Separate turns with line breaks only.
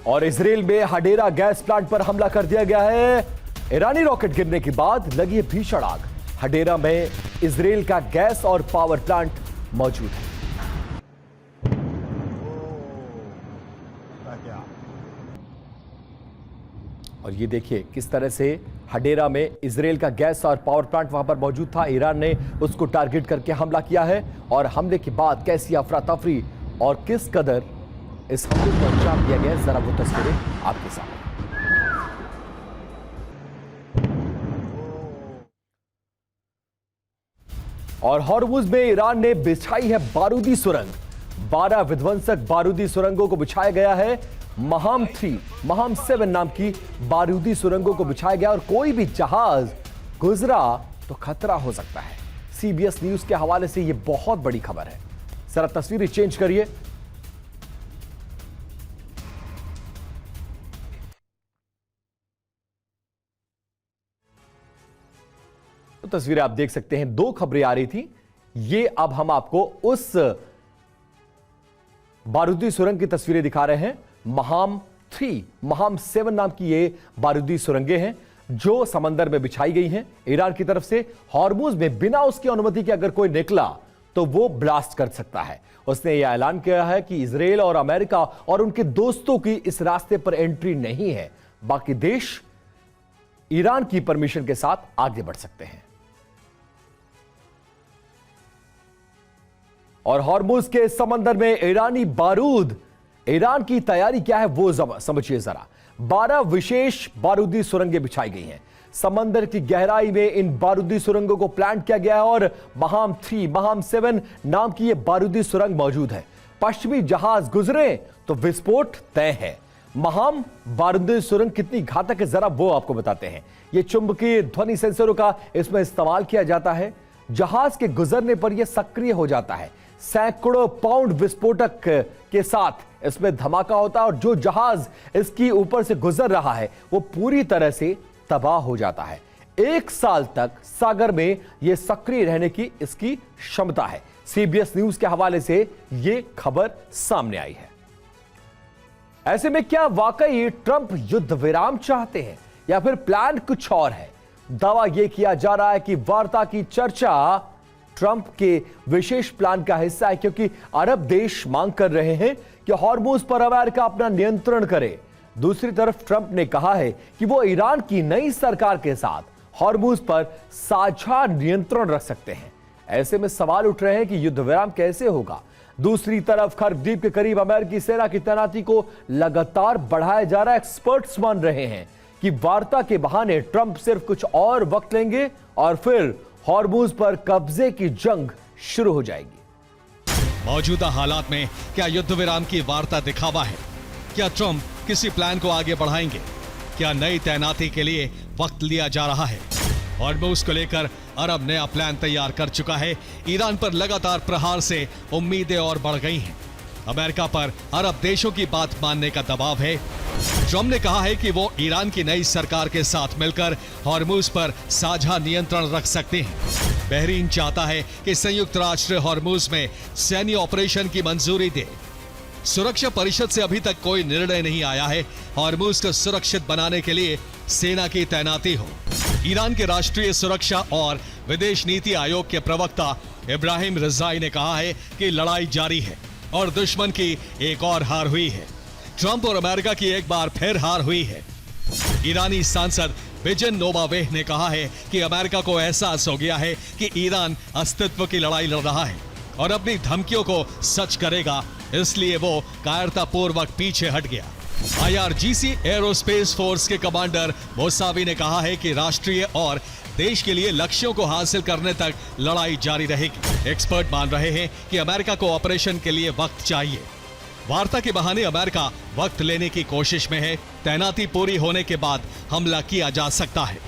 और इजराइल में हडेरा gas plant पर हमला कर दिया गया है। ईरानी रॉकेट गिरने के बाद लगी है भीषण आग। हडेरा में इजराइल का गैस और पावर प्लांट मौजूद है। और ये देखिए किस तरह से हडेरा में इजराइल का गैस और पावर प्लांट वहां पर मौजूद था। ईरान ने उसको टारगेट करके हमला किया है और हमले के बाद कैसी अफरा तफरी और किस कदर इस हमले को अंजाम दिया गया, जरा वो तस्वीरें आपके सामने। और हॉर्मुज में ईरान ने बिछाई है बारूदी सुरंग। 12 विध्वंसक बारूदी सुरंगों को बिछाया गया है। महाम 3, महाम 7 नाम की बारूदी सुरंगों को बिछाया गया और कोई भी जहाज गुजरा तो खतरा हो सकता है। सीबीएस न्यूज के हवाले से यह बहुत बड़ी खबर है। जरा तस्वीरें चेंज करिए। तो तस्वीरें आप देख सकते हैं, दो खबरें आ रही थी। ये अब हम आपको उस बारूदी सुरंग की तस्वीरें दिखा रहे हैं। महाम 3, महाम 7 नाम की ये बारूदी सुरंगें हैं जो समंदर में बिछाई गई हैं ईरान की तरफ से। हॉर्मुज में बिना उसकी अनुमति के अगर कोई निकला तो वो ब्लास्ट कर सकता है। उसने यह ऐलान किया है कि इजराइल और अमेरिका और उनके दोस्तों की इस रास्ते पर एंट्री नहीं है। बाकी देश ईरान की परमिशन के साथ आगे बढ़ सकते हैं। और हॉर्मुज के समंदर में ईरानी बारूद, ईरान की तैयारी क्या है वो समझिए जरा। 12 विशेष बारूदी सुरंगें बिछाई गई हैं। समंदर की गहराई में इन बारूदी सुरंगों को प्लान किया गया है और महाम 3, महाम 7 नाम की ये बारूदी सुरंग मौजूद है। पश्चिमी जहाज गुजरे तो विस्फोट तय है। महाम बारूदी सुरंग कितनी घातक है जरा वो आपको बताते हैं। ये चुंबकीय ध्वनि सेंसरों का इसमें इस्तेमाल किया जाता है। जहाज के गुजरने पर यह सक्रिय हो जाता है। सैकड़ों पाउंड विस्फोटक के साथ इसमें धमाका होता है और जो जहाज इसकी ऊपर से गुजर रहा है वो पूरी तरह से तबाह हो जाता है। 1 साल तक सागर में यह सक्रिय रहने की इसकी क्षमता है। सीबीएस न्यूज के हवाले से यह खबर सामने आई है। ऐसे में क्या वाकई ट्रंप युद्ध विराम चाहते हैं या फिर प्लान कुछ और है? दावा यह किया जा रहा है कि वार्ता की चर्चा ट्रंप के विशेष प्लान का हिस्सा है, क्योंकि अरब देश मांग कर रहे हैं कि हॉर्मुज पर अमेरिका अपना नियंत्रण करे। दूसरी तरफ ट्रंप ने कहा है कि वो ईरान की नई सरकार के साथ हॉर्मुज पर साझा नियंत्रण रख सकते हैं। ऐसे में सवाल उठ रहे हैं कि युद्ध विराम कैसे होगा। दूसरी तरफ खर्ब द्वीप के करीब अमेरिकी सेना की तैनाती को लगातार बढ़ाया जा रहा है। एक्सपर्ट्स मान रहे हैं कि वार्ता के बहाने ट्रंप सिर्फ कुछ और वक्त लेंगे और फिर हॉर्मुज पर कब्जे की जंग शुरू हो जाएगी।
मौजूदा हालात में क्या युद्ध विराम की वार्ता दिखावा है? क्या ट्रंप किसी प्लान को आगे बढ़ाएंगे? क्या नई तैनाती के लिए वक्त लिया जा रहा है? हॉर्मुज को लेकर अरब नया प्लान तैयार कर चुका है। ईरान पर लगातार प्रहार से उम्मीदें और बढ़ गई हैं। अमेरिका पर अरब देशों की बात मानने का दबाव है। ट्रंप ने कहा है कि वो ईरान की नई सरकार के साथ मिलकर हॉर्मुज पर साझा नियंत्रण रख सकते हैं। बहरीन चाहता है कि संयुक्त राष्ट्र हॉर्मुज में सैन्य ऑपरेशन की मंजूरी दे। सुरक्षा परिषद से अभी तक कोई निर्णय नहीं आया है हॉर्मुज को सुरक्षित बनाने के लिए सेना की तैनाती हो। ईरान के राष्ट्रीय सुरक्षा और विदेश नीति आयोग के प्रवक्ता इब्राहिम रिजाई ने कहा है कि लड़ाई जारी है और दुश्मन की एक और हार हुई है। ट्रंप और अमेरिका की एक बार फिर हार हुई है। ईरानी सांसद बिजन नोबावेह ने कहा है कि अमेरिका को एहसास हो गया है कि ईरान अस्तित्व की लड़ाई लड़ रहा है और अपनी धमकियों को सच करेगा, इसलिए वो कायरतापूर्वक पीछे हट गया। IRGC एरोस्पेस फोर्स के कमांडर मोसावी ने कहा है कि राष्ट्रीय और देश के लिए लक्ष्यों को हासिल करने तक लड़ाई जारी रहेगी। एक्सपर्ट मान रहे हैं कि अमेरिका को ऑपरेशन के लिए वक्त चाहिए। वार्ता के बहाने अमेरिका वक्त लेने की कोशिश में है। तैनाती पूरी होने के बाद हमला किया जा सकता है।